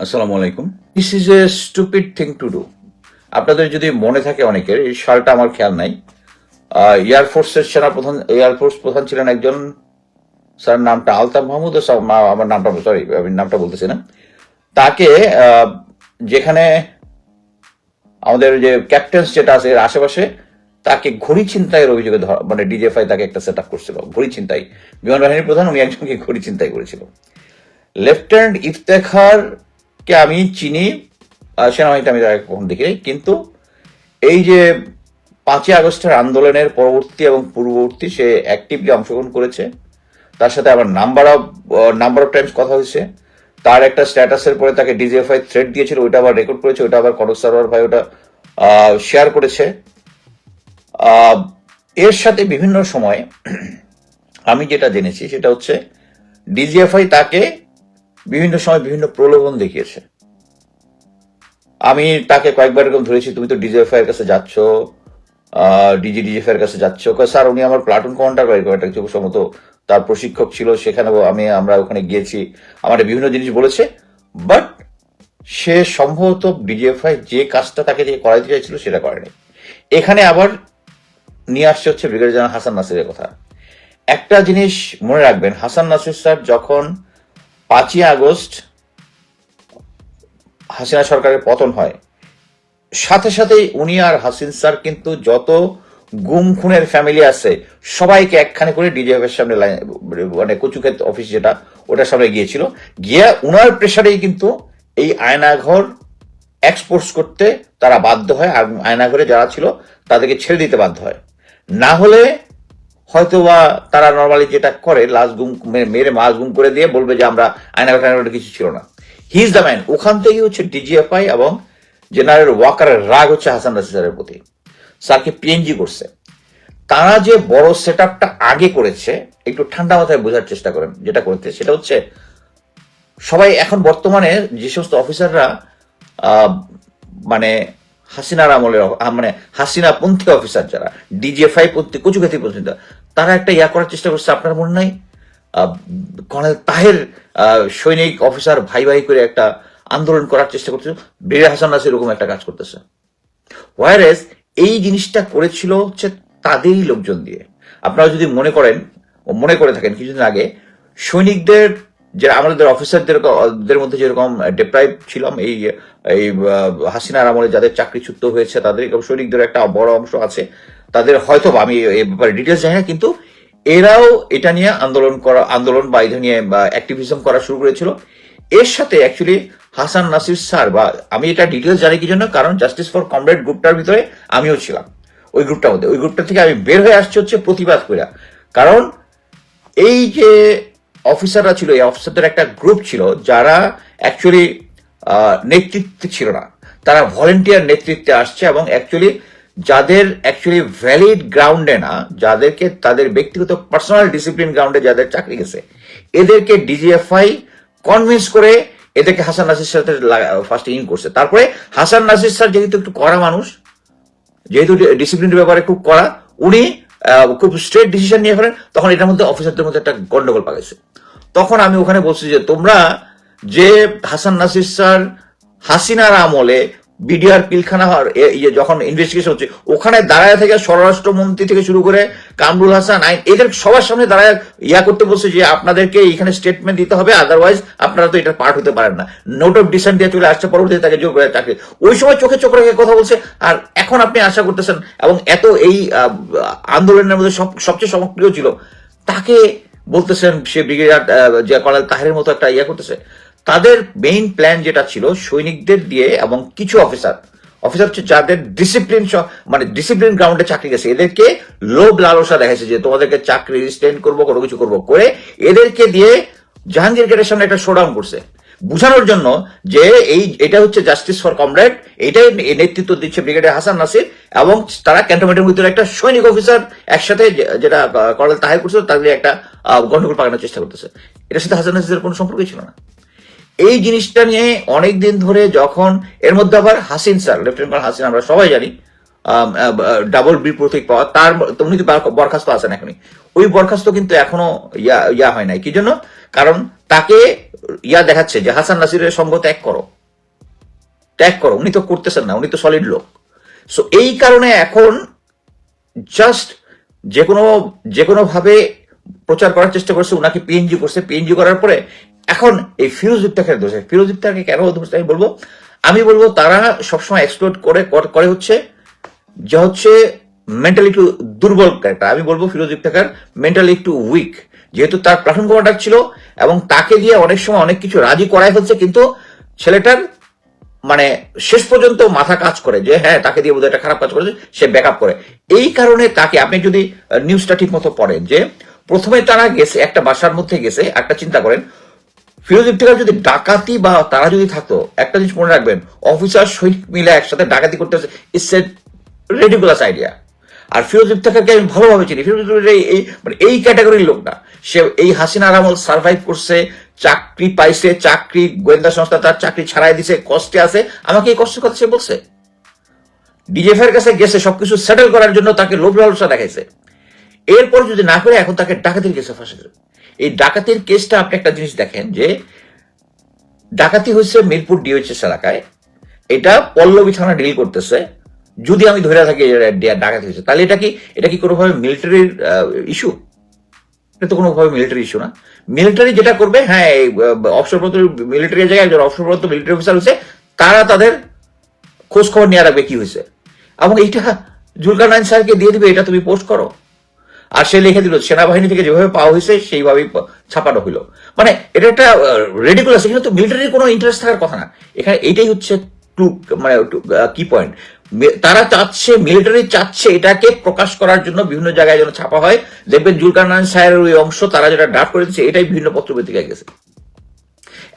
আসসালামু আলাইকুম। This is a stupid thing to do. আপনাদের যদি মনে থাকে অনেকের, এই সালটা আমার খেয়াল নাই। এয়ারফোর্সের সেনাপ্রধান, এয়ারফোর্স প্রধান ছিলেন একজন, স্যার নামটা আলতাফ মাহমুদ, আমার নামটা সরি, আমি নামটা বলতেছি না। তাকে যেখানে আমাদের যে ক্যাপ্টেন্স যেটা আছে এর আশেপাশে, তাকে ঘড়ি ছিনতাইয়ের অভিযোগে মানে ডিজিএফআই তাকে একটা সেট আপ করছিল ঘড়ি ছিনতাই। বিমান বাহিনীর প্রধান, উনি একজনকে ঘড়ি ছিনতাই করেছিল। লেফটেন্যান্ট ইফতেখার কে আমি চিনি, সেনাবাহিনীতে আমি তাকে কখন দেখি নাই, কিন্তু এই যে 5ই আগস্টের আন্দোলনের পরবর্তী এবং পূর্ববর্তী সে অ্যাক্টিভলি অংশগ্রহণ করেছে। তার সাথে আবার নাম্বার অফ টাইমস কথা হয়েছে। তার একটা স্ট্যাটাসের পরে তাকে ডিজিএফআই থ্রেট দিয়েছিল, ওইটা আবার রেকর্ড করেছে, ওইটা আবার কনক সারোয়ার ভাই ওটা শেয়ার করেছে। এর সাথে বিভিন্ন সময় আমি যেটা জেনেছি সেটা হচ্ছে ডিজিএফআই তাকে বিভিন্ন সময় বিভিন্ন প্রলোভন দেখিয়েছে। আমি তাকে কয়েকবার এরকম ধরেছি, তুমি তো ডিজিএফআই এর কাছে যাচ্ছ, ডিজিএফআই এর কাছে যাচ্ছ। স্যার উনি আমার প্লাটুন কমান্ডার, খুব সম্ভবত তার প্রশিক্ষক ছিল, সেখানে আমরা ওখানে গিয়েছি, আমার বিভিন্ন জিনিস বলেছে। বাট সে সম্ভবত ডিজিএফআই যে কাজটা তাকে দিয়ে করাইতে চাইছিল সেটা করেনি। এখানে আবার নিয়ে আসছে হচ্ছে ব্রিগেডিয়ার জেনারেল হাসান নাসিরের কথা। একটা জিনিস মনে রাখবেন, হাসান নাসির স্যার যখন 5ই আগস্ট হাসিনা সরকারের পতন হয়, সাথে সাথেই উনি আর হাসিন স্যার কিন্তু যত গুম খুনের ফ্যামিলি আছে সবাইকে একখানে করে ডিজিএফ এর সামনে মানে কচুক্ষেত অফিস যেটা, ওটার সামনে গিয়েছিল। গিয়ে উনার প্রেশারেই কিন্তু এই আয়নাঘর এক্সপোর্টস করতে তারা বাধ্য হয়, আর আয়নাঘরে যারা ছিল তাদেরকে ছেড়ে দিতে বাধ্য হয়। না হলে হয়তোবা তারা নর্মালি যেটা করে, লাশ গুম মেরে মাছ গুম করে দিয়ে বলবে যে আমরা আয়নাঘর কিছু ছিল না। He is the man. ওখান থেকে হচ্ছে ডিজিএফআই এবং জেনারেল ওয়াকারের রাগ হচ্ছে হাসান নাসির স্যারের প্রতি। স্যারকে পিএনজি করছে। তারা যে বড় সেট আপটা আগে করেছে, একটু ঠান্ডা মাথায় বোঝার চেষ্টা করেন। যেটা করতে সেটা হচ্ছে, সবাই এখন বর্তমানে যে সমস্ত অফিসাররা মানে হাসিনার আমলের, মানে হাসিনা পন্থী অফিসার যারা ডিজিএফআই পন্থী কচুকাতি পন্থী, তারা একটা করার চেষ্টা করছে। আপনার মনে নাই কর্নেল তাহের সৈনিক অফিসার ভাই ভাই করে একটা আন্দোলন করার চেষ্টা করছে, ব্রিগেডিয়ার হাসান নাসির এরকম একটা কাজ করতেছে। ওয়ারেস এই জিনিসটা করেছিল হচ্ছে তাদেরই লোকজন দিয়ে। আপনারা যদি মনে করে থাকেন, কিছুদিন আগে সৈনিকদের, যে আমাদের অফিসারদের মধ্যে যেরকম ডিপ্রাইভ ছিলাম এই এই হাসিনার আমলে যাদের চাকরিচ্যুত হয়েছে, তাদের সৈনিকদের একটা বড় অংশ আছে, তাদের হয়তো আমি এই ব্যাপারে ডিটেলস জানি না, কিন্তু এরাও এটা নিয়ে আন্দোলন বা এটা নিয়ে অ্যাক্টিভিজম করা শুরু করেছিল। এর সাথে অ্যাকচুয়ালি হাসান নাসির স্যার, বা আমি এটা ডিটেলস জানি কি জন্য, কারণ জাস্টিস ফর কমরেড গ্রুপটার ভিতরে আমিও ছিলাম ওই গ্রুপটার মধ্যে। ওই গ্রুপটা থেকে আমি বের হয়ে আসছি হচ্ছে প্রতিবাদ করে। কারণ এই যে অফিসাররা ছিল, এই অফিসারদের একটা গ্রুপ ছিল যারা অ্যাকচুয়ালি নেতৃত্বে ছিল না, তারা ভলেন্টিয়ার নেতৃত্বে আসছে, এবং অ্যাকচুয়ালি যাদের অ্যাকচুয়ালি ভ্যালিড গ্রাউন্ডে না, যাদেরকে তাদের ব্যক্তিগত পার্সোনাল ডিসিপ্লিন গ্রাউন্ডে যাদের চাকরি গেছে, এদেরকে ডিজিএফআই কনভিন্স করে এদেরকে হাসান নাসির সাথে ফার্স্ট ইন করছে। তারপরে হাসান নাসির স্যার যেহেতু একটু কড়া মানুষ, যেহেতু ডিসিপ্লিনের ব্যাপারে খুব কড়া, উনি খুব স্ট্রেট ডিসিশন নিয়ে ফেলেন। তখন এটার মধ্যে অফিসারদের মধ্যে একটা গন্ডগোল পাকাইছে। তখন আমি ওখানে বলছি যে তোমরা যে হাসান নাসির স্যার হাসিনার আমলে বিডিআর পিলখানা যখন ইনভেস্টিগেশন হচ্ছে, ওখানে দাঁড়ায় থেকে স্বরাষ্ট্রমন্ত্রী থেকে শুরু করে কামরুল হাসান আইন, এদের সবার সামনে দাঁড়ায় করতে বলছে যে আপনাদেরকে এখানে স্টেটমেন্ট দিতে হবে, আদারওয়াইজ আপনারা তো এটা পার্ট হতে পারেন না। নোট অফ ডিসেন্ট দিয়ে চলে আসছে, পরবর্তীতে তাকে জোর করে চাকরি। ওই সময় চোখে চোখ রেখে কথা বলছে। আর এখন আপনি আশা করতেছেন, এবং এত এই আন্দোলনের মধ্যে সবচেয়ে সক্রিয় ছিল, তাকে বলতেছেন সে ব্রিগেডিয়ার যে কর্নেল তাহেরের মতো একটা করতেছে। তাদের মেইন প্ল্যান যেটা ছিল, সৈনিকদের দিয়ে এবং কিছু অফিসার হচ্ছে যাদের ডিসিপ্লিন গ্রাউন্ডে চাকরি গেছে, এদেরকে লোভ লালসা দেখাইছে যে তোমাদেরকে চাকরি রিস্টেন্ড করবো, কোনো কিছু করবো করে এদেরকে দিয়ে জাহাঙ্গীর গেটের সামনে একটা শোডাউন করছে, বুঝানোর জন্য যে এটা হচ্ছে জাস্টিস ফর কমরেড। এটাই নেতৃত্ব দিচ্ছে ব্রিগেডিয়ার হাসান নাসির, এবং তারা ক্যান্টনমেন্টের ভিতরে একটা সৈনিক অফিসার একসাথে, যেটা কর্নেল তাহের করছিল, তাদের একটা গন্ডগোল পাকানোর চেষ্টা করতেছে। এটার সাথে হাসান নাসিরের কোনো সম্পর্কই ছিল না। এই জিনিসটা নিয়ে অনেকদিন ধরে, যখন এর মধ্যে আবার হাসিন স্যার, লেফটেন্যান্ট হাসিন, আমরা সবাই জানি ডাবল বি প্রতীক পাওয়া, তার উনি তো বরখাস্ত আছেন এখনই, ওই বরখাস্ত কিন্তু এখনো হয় নাই। কি জন্য? কারণ তাকে দেখাচ্ছে যে হাসান নাসিরের সঙ্গ ত্যাগ করো, উনি তো করতেছেন না, উনি তো সলিড লোক। সো এই কারণে এখন জাস্ট যে কোনো ভাবে প্রচার করার চেষ্টা করছে, উনাকে পিএনজি করছে, পিএনজি করার পরে এখন এই ফিরোজ ইফতেখারের দোষে, ফিরোজ ইফতেখারকে কেন দোষ আমি বলবো তারা সবসময় এক্সপ্লোর করে হচ্ছে যে হচ্ছে মেন্টালি একটু দুর্বল ক্যারেক্টার। আমি বলবো ফিরোজ ইফতেখার মেন্টালি একটু উইক, যেহেতু তার প্লাটুন কমান্ডার ছিল এবং তাকে দিয়ে অনেক সময় অনেক কিছু রাজি করাই ফেলছে, কিন্তু ছেলেটার মানে শেষ পর্যন্ত মাথা কাজ করে যে হ্যাঁ তাকে দিয়ে বোধহয় একটা খারাপ কাজ করেছে, সে ব্যাকআপ করে। এই কারণে তাকে, আপনি যদি নিউজটা ঠিক মতো পড়েন, যে প্রথমে তারা গেছে একটা বাসার মধ্যে গেছে, একটা চিন্তা করেন ফিরোজ ইফতেখার যদি ডাকাতি বা তারা যদি থাকতো, একটা জিনিস মনে রাখবেন, অফিসার সৈনিক মিলে একসাথে ডাকাতি করতে হচ্ছে, ইটস এ রেডিকুলাস আইডিয়া। আর ফিরোজ ইফতেখারকে আমি ভালোভাবে চিনি, ফিরোজ ইফতেখার এই ক্যাটাগরির লোক না। সে এই হাসিনার আমল সার্ভাইভ করছে, চাকরি পাইছে, চাকরি গোয়েন্দা সংস্থা তার চাকরি ছাড়াই দিছে, কষ্টে আছে। আমাকে এই কষ্টের কথা সে বলছে, ডিজেফের কাছে গেছে সবকিছু সেটেল করার জন্য, তাকে লোভ লালসা দেখাইছে। এরপর যদি না করে এখন তাকে ডাকাতির কেসে ফাঁসেছে। এই ডাকাতির কেসটা আপনি একটা জিনিস দেখেন যে ডাকাতি হয়েছে মিরপুর ডিওএইচএস এলাকায়, এটা পল্লবী থানা ডিল করতেছে। যদি আমি ধরে থাকি ডাকাতি হয়েছে, তাহলে এটা কি কোনোভাবে মিলিটারির ইস্যু? এটা তো কোনোভাবে মিলিটারি ইস্যু না। মিলিটারি যেটা করবে, হ্যাঁ অবসরপ্রাপ্ত মিলিটারি জায়গায় একজন অবসরপ্রাপ্ত মিলিটারি অফিসার হয়েছে, তারা তাদের খোঁজ খবর নিয়ে রাখবে কি হয়েছে, এবং এইটা জুলকারনাইন স্যারকে দিয়ে দিবে, এটা তুমি পোস্ট করো। আর সে লিখে দিল সেনাবাহিনী থেকে যেভাবে পাওয়া হয়েছে সেইভাবেই ছাপানো হইলো। মানে এটা একটা রেডিকুলাস, এখানে তো মিলিটারির কোনো ইন্টারেস্ট থাকার কথা না। এখানে এইটাই হচ্ছে মানে কি পয়েন্ট, তারা চাচ্ছে, মিলিটারি চাচ্ছে এটাকে প্রকাশ করার জন্য বিভিন্ন জায়গায় যেন ছাপা হয়। দেখবেন জুলকারনাইন স্যারের ওই অংশ তারা যেটা ড্রাফট করে দিচ্ছে, এটাই বিভিন্ন পত্রপত্রিকায় গেছে।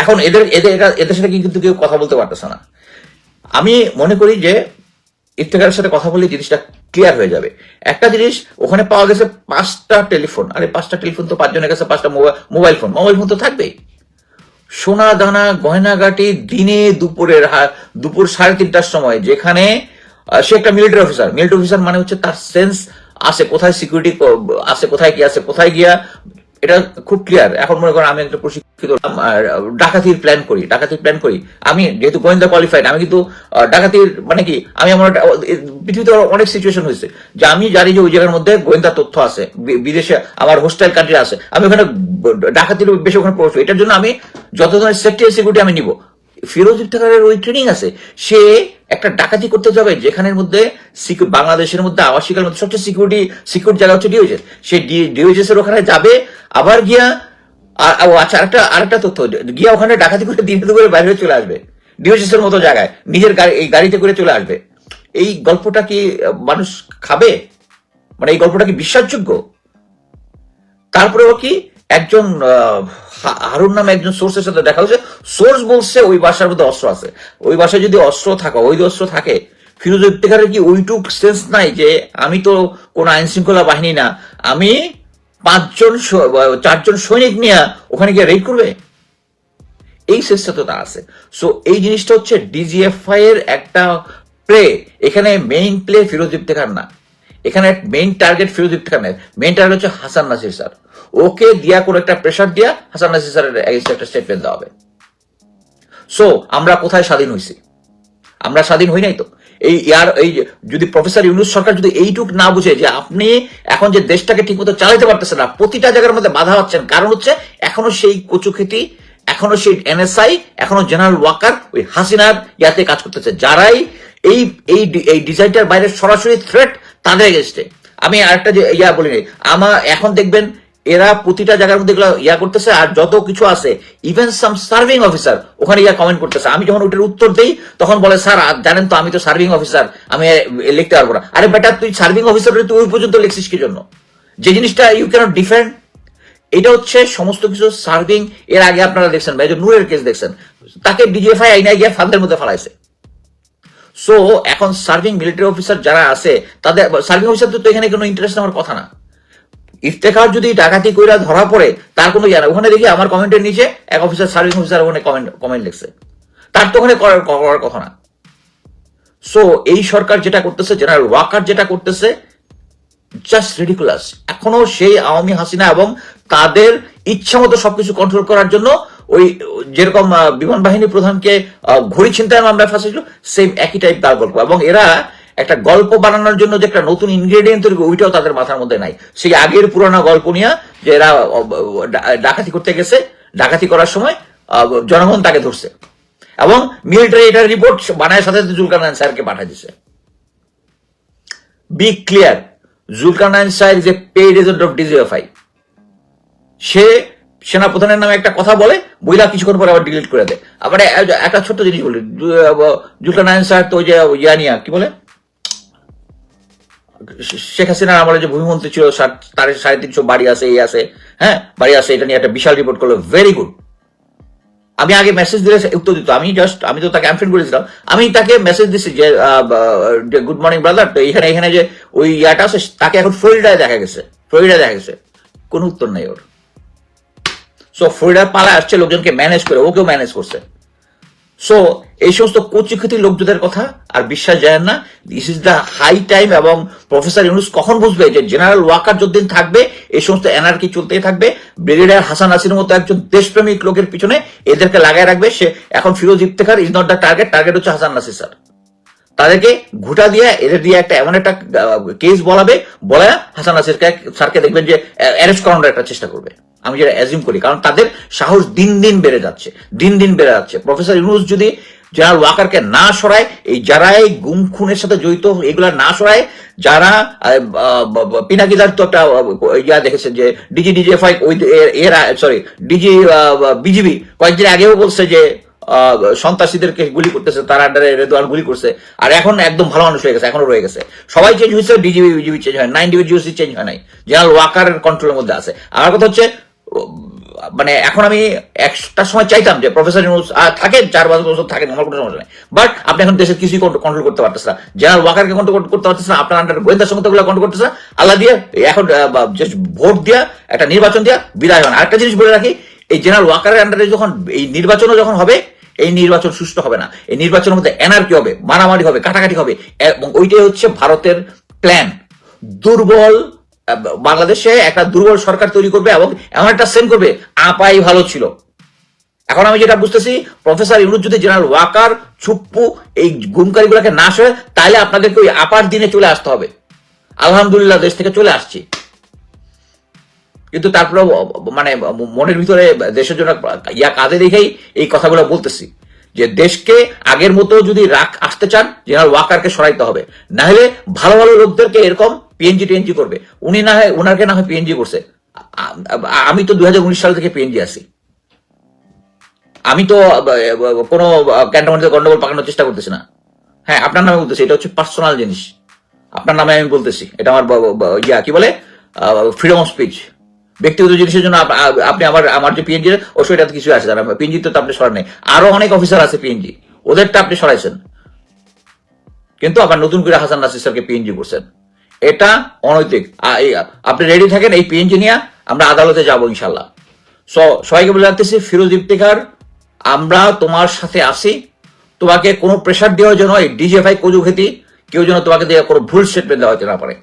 এখন এদের সাথে কিন্তু কেউ কথা বলতে পারতেছে না। আমি মনে করি যে ইফতেখারের সাথে কথা বলে জিনিসটা ক্লিয়ার হয়ে যাবে। একটা জিনিস, ওখানে পাওয়া গেছে 5টা টেলিফোন। আরে 5টা টেলিফোন তো 5 জনের কাছে 5টা মোবাইল ফোন তো থাকবেই। সোনা দানা গয়নাগাটি দিনে দুপুর 3:30টার সময়, যেখানে সে একটা মিলিটারি অফিসার মানে হচ্ছে তার সেন্স আছে কোথায় সিকিউরিটি আছে, কোথায় কি আছে, কোথায় গিয়া, এটা খুব ক্লিয়ার। এখন মনে করেন আমি একটা প্রশিক্ষিত ডাকাতির প্ল্যান করি, আমি যেহেতু গোয়েন্দা কোয়ালিফাইড, আমি কিন্তু ডাকাতির মানে কি, আমি আমার পৃথিবীতে অনেক সিচুয়েশন হয়েছে যে আমি জানি যে ওই জায়গার মধ্যে গোয়েন্দা তথ্য আছে, বিদেশে আমার হোস্টাইল কান্ট্রি আছে, আমি ওখানে ডাকাতির বেশি ওখানে পড়ছি। এটার জন্য আমি যত ধরনের সেফটি আর সিকিউরিটি আমি নিব। ফিরোজ ইফতেখারের ওই ট্রেনিং আছে, সে একটা ডাকাতি করতে যাবে যেখানের মধ্যে বাংলাদেশের মধ্যে আবাসিকের মধ্যে সবচেয়ে সিকিউর জায়গা হচ্ছে ডিওএইচএস। সে ডিওএইচএস এর ওখানে যাবে, আবার গিয়া আচ্ছা আরেকটা তথ্য, গিয়া ওখানে ডাকাতি করে দিনে দুপুরে বাইরে চলে আসবে, ডিওএইচএস এর মতো জায়গায় নিজের গাড়িতে করে চলে আসবে। এই গল্পটা কি মানুষ খাবে? মানে এই গল্পটা কি বিশ্বাসযোগ্য? তারপরেও কি একজন হারুন নামে একজন সোর্সের সাথে দেখা হচ্ছে, সোর্স বলছে ওই বাসার মধ্যে অস্ত্র আছে। ওই বাসায় যদি অবৈধ অস্ত্র থাকে, ফিরোজ ইফতেখারের কি ওইটুক সেন্স নাই যে আমি তো কোনো আইন শৃঙ্খলা বাহিনী না, আমি 4জন সৈনিক নিয়ে ওখানে গিয়ে রেড করবে? এই সেন্সটা তো আছে। সো এই জিনিসটা হচ্ছে ডিজিএফআই এর একটা প্লে। এখানে মেইন প্লে ফিরোজ ইফতেখার না, এখানে মেইন টার্গেট ফিরোজ ইফতেখার না, মেইন টার্গেট হচ্ছে হাসান নাসির স্যার। ওকে দিয়া কোনো একটা প্রেশার দিয়া হাসান নাসির স্যারের একটা স্টেটমেন্ট দেওয়া হবে। সো আমরা কোথায় স্বাধীন হয়েছি? আমরা স্বাধীন হই নাই তো। এই যদি প্রফেসর ইউনূস সরকার যদি এইটুক না বুঝে যে আপনি এখন যে দেশটাকে ঠিকমতো চালাতে পারতেছেন না, প্রতিটা জায়গার মধ্যে বাধা হচ্ছেন, কারণ হচ্ছে এখনো সেই কচুক্ষেতি, এখনো সেই এনএসআই, এখনো জেনারেল ওয়াকার ওই হাসিনার ইয়াতে কাজ করতেছে, যারাই এই এই ডিজাইনটার বাইরে সরাসরি থ্রেট তাদের এগেস্টে। আমি আরেকটা যে বলিনি, এখন দেখবেন এরা প্রতিটা জায়গার মধ্যে করতেছে, আর যত কিছু আছে, ইভেন সাম সার্ভিং অফিসার ওখানে কমেন্ট করতেছে। আমি যখন ওটার উত্তর দেই তখন বলে স্যার জানেন তো আমি তো সার্ভিং অফিসার, আমি লিখতে পারবো না। আরে বেটা তুই সার্ভিং অফিসার তুই ওই পর্যন্ত লিখছিস কি জন্য? যে জিনিসটা ইউ ক্যানট ডিফেন্ড। এটা হচ্ছে সমস্ত কিছু সার্ভিং। এর আগে আপনারা দেখছেন ভাই, নূরের কেস দেখছেন, তাকে ডিজিএফআই আইনা গিয়ে ফান্দের মধ্যে ফেলাইছে। সো এখন সার্ভিং মিলিটারি অফিসার যারা আছে, তাদের সার্ভিং অফিসার তো এখানে কোনো ইন্টারেস্ট নেওয়ার কথা না। ইফতেখার যদি ডাকাতি কইরা ধরা পড়ে, তার কোনো ইয়া না। ওখানে দেখি আমার কমেন্টের নিচে এক অফিসার, সার্ভিং অফিসার ওখানে কমেন্ট লিখছে, তার তো ওখানে করার কথা না। সো এই সরকার যেটা করতেছে, জেনারেল ওয়াকার যেটা করতেছে, জাস্ট রিডিকুলাস। এখনো সেই আওয়ামী হাসিনা এবং তাদের ইচ্ছা মতো সবকিছু কন্ট্রোল করার জন্য ওই যেরকম বিমান বাহিনী প্রধানকে ঘড়ি ছিনতাই মামলায় ফাঁসিয়েছিল, সেম একই টাইপ তার গল্প। এবং এরা একটা গল্প বানানোর জন্য যে একটা নতুন ইনগ্রেডিয়েন্ট তৈরি, ওইটাও তাদের মাথার মধ্যে নাই। সেই আগের পুরানো গল্প নিয়ে যে এরা ডাকাতি করতে গেছে, ডাকাতি করার সময় জনগণ তাকে ধরছে এবং মিলিটারি এটার রিপোর্ট বানায় সাথে সাথে জুলকারনাইন স্যারকে পাঠিয়ে দিছে। Be clear, Zulkarnain sir is a paid agent of DGFI. সে সেনাপ্রধানের নামে একটা কথা বলে, বইলা কিছুক্ষণ পরে আবার ডিলিট করে দেয়। আবার একটা ছোট্ট জিনিস বলি, জুলকারনাইন স্যার তো যে ইয়ানিয়া কি বলে, শেখ হাসিনার আমলে যে ভূমিমন্ত্রী ছিল, তার 350 বাড়ি আছে, এই আছে, হ্যাঁ বাড়ি আছে, এটা নিয়ে একটা বিশাল রিপোর্ট করলো, ভেরি গুড। আমি আগে মেসেজ দিলে উত্তর দিত, আমি তো তাকে আনফ্রেন্ড করেছিলাম, আমি তাকে মেসেজ দিচ্ছি যে গুড মর্নিং ব্রাদার, তো এখানে যে ওই ইয়াটা আছে, তাকে এখন ফ্লোরিডায় দেখা গেছে, কোনো উত্তর নেই ওর। সো ফ্লোরিডার পালা আসছে লোকজনকে ম্যানেজ করে, ওকেও ম্যানেজ করছে। সো এই সমস্ত কচিক্ষতি লোকজনের কথা আর বিশ্বাস যায় না। This is the high time. এবং প্রফেসর ইউনূস কখন বুঝবে যে জেনারেল ওয়াকার যতদিন থাকবে এই সমস্ত এনার্কি চলতেই থাকবে। ব্রিগেডিয়ার হাসান নাসিরের মতো একজন দেশপ্রেমিক লোকের পিছনে এদেরকে লাগায় রাখবে। সে এখন Firoz Iftekhar is not the target হচ্ছে হাসান নাসির স্যার। তাদেরকে ঘুটা দিয়ে এদের দিয়ে এমন একটা কেস বলাবে, হাসান নাসির স্যারকে দেখবেন যে অ্যারেস্ট করানোর একটা চেষ্টা করবে, আমি যেটা অ্যাজিউম করি। কারণ তাদের সাহস দিন দিন বেড়ে যাচ্ছে। প্রফেসর ইউনূস যদি জেনারেল ওয়াকারকে না সরায়, এই যারা এই গুম খুনের সাথে জড়িত এগুলা না সরায়, যারা পিনাকিদার তো একটা ইয়া দেখেছেন যে ডিজিএফআই বিজিবি কয়েকদিন আগেও বলছে যে সন্ত্রাসীদেরকে গুলি করতেছে, তার আন্ডারে রেদওয়ান গুলি করছে, আর এখন একদম ভালো মানুষ হয়ে গেছে, এখনো রয়ে গেছে। সবাই চেঞ্জ হয়েছে, বিজিবি চেঞ্জ হয়, 9 ডিভিজিওসি চেঞ্জ হয় নাই, জেনারেল ওয়াকারের কন্ট্রোলের মধ্যে আছে। আমার কথা হচ্ছে, মানে এখন আমি একটা সময় চাইতাম যে প্রফেসর ইউনূস থাকেন 4-5 বছর থাকেন, আমার কোনো সমস্যা নেই, বাট আপনি এখন দেশের কিছুই কন্ট্রোল করতে পারতেছেন না, জেনারেল ওয়াকারকে কন্ট্রোল করতে পারতেছেন না, আপনার আন্ডার গোয়েন্দা সংস্থাগুলো কন্ট্রোল করতেছে না, আল্লাহ দিয়ে এখন ভোট দিয়া একটা নির্বাচন দিয়া বিদায় হন। আরেকটা জিনিস বলে রাখি, এই জেনারেল ওয়াকারের আন্ডারে যখন এই নির্বাচনও যখন হবে, এই নির্বাচন সুষ্ঠু হবে না, এই নির্বাচনের মধ্যে এনার্কি হবে, মারামারি হবে, কাটাকাটি হবে, এবং ওইটাই হচ্ছে ভারতের প্ল্যান। দুর্বল বাংলাদেশে একটা দুর্বল সরকার তৈরি করবে এবং এমন একটা সেন্ড করবে, আপাই ভালো ছিল। এখন আমি যেটা বুঝতেছি, প্রফেসর ইউনূস যদি জেনারেল ওয়াকার, ছুপ্পু এই গুমকারীগুলোকে না সরে, তাহলে আপনাদেরকে ওই আপার দিনে চলে আসতে হবে। আলহামদুলিল্লাহ দেশ থেকে চলে আসছি, কিন্তু তারপরে মানে মনের ভিতরে দেশের জন্য কাজে দেখেই এই কথাগুলো বলতেছি যে দেশকে আগের মতো যদি আসতে চান, জেনারেল ওয়াকারকে সরাইতে হবে, না হলে ভালো ভালো লোকদেরকে এরকম পিএনজি করবে। উনি না হয়, উনাকে না হয় পিএনজি করছে, আমি তো 2019 সাল থেকে পিএনজি আছি, আমি তো কোনো ক্যান্টনমেন্টে গন্ডগোল পাকানোর চেষ্টা করতেছি না। হ্যাঁ, আপনার নামে বলতেছি, এটা হচ্ছে পার্সোনাল জিনিস, আপনার নামে আমি বলতেছি, এটা আমার কি বলে ফ্রিডম অফ স্পিচ। ব্যক্তিগত জিনিসের জন্য আপনি আমার যে পিএনজি অবশ্যই এটা কিছু আছে, পিএনজি তো আপনি সরান নাই, আরো অনেক অফিসার আছে পিএনজি, ওদেরটা আপনি সরাইছেন, কিন্তু আবার নতুন করে হাসান নাসির স্যারকে পিএনজি করছেন, এটা অনৈতিক। আপনি রেডি থাকেন, এই পিএনজি নিয়ে আমরা আদালতে যাবো ইনশাল্লাহ। সবাইকে বলে রাখতেছি, ফিরোজ ইফতেখার, আমরা তোমার সাথে আসি, তোমাকে কোনো প্রেশার দেওয়ার জন্য এই ডিজিএফআই কজুখেতি কেউ যেন তোমাকে দিয়ে কোনো ভুল স্টেটমেন্ট দেওয়া হতে না পারে।